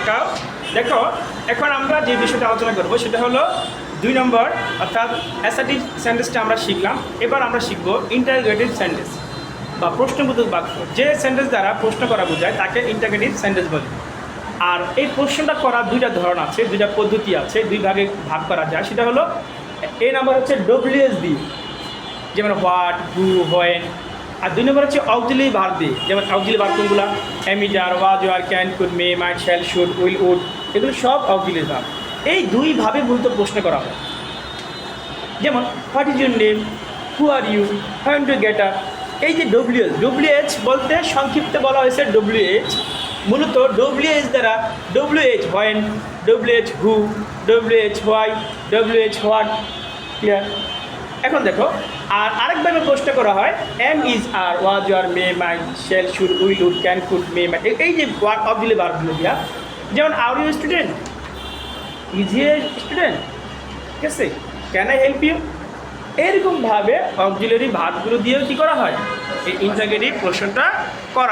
তাকাও দেখো, এখন আমরা যে বিষয়টা আলোচনা করবো সেটা হলো 2 নম্বর, অর্থাৎ অ্যাসার্টিভ সেন্টেন্সটা আমরা শিখলাম। এবার আমরা শিখব ইন্টারোগেটিভ সেন্টেন্স বা প্রশ্নবোধক বাক্য। যে সেন্টেন্স দ্বারা প্রশ্ন করা বোঝায় তাকে ইন্টারোগেটিভ সেন্টেন্স বলে। আর এই প্রশ্নটা করার 2টা ধরন আছে, 2টা পদ্ধতি আছে, 2 ভাগে ভাগ করা যায়। সেটা হলো এ নাম্বার হচ্ছে ডব্লিউএস দিয়ে, যেমন হোয়াট, হু, হোয়েন। আর 2 নম্বর হচ্ছে অক্সিলারি ভার্ব দিয়ে, যেমন অক্সিলারি ভার্ব কোনগুলো? এমিটার, was, were, can, could, may, might, shall, should, will, would, এগুলো সব অক্সিলারি ভার্ব। এই 2 ভাবে মূলত প্রশ্ন করা হয়। যেমন what is your name, who are you, when to get up. এই যে ডব্লিউএইচ বলতে সংক্ষিপ্ত বলা হয়েছে ডব্লিউএইচ। মূলত ডব্লিউএইচ দ্বারা WH when, WH who, WH why, WH what. Clear? এখন দেখো, আর আরেকভাবে প্রশ্ন করা হয় am is, are, was, were, may, might, shall, should, will, would, can, could, may, might. এই যে অক্সিলারি ভার্বগুলো দিয়া, যেমন are you student, is he a student, ঠিক আছে, ক্যান আই হেল্প ইউ। এরকমভাবে অক্সিলারি ভার্বগুলো দিয়েও কী করা হয়? এই ইন্টারোগেটিভ প্রশ্নটা করা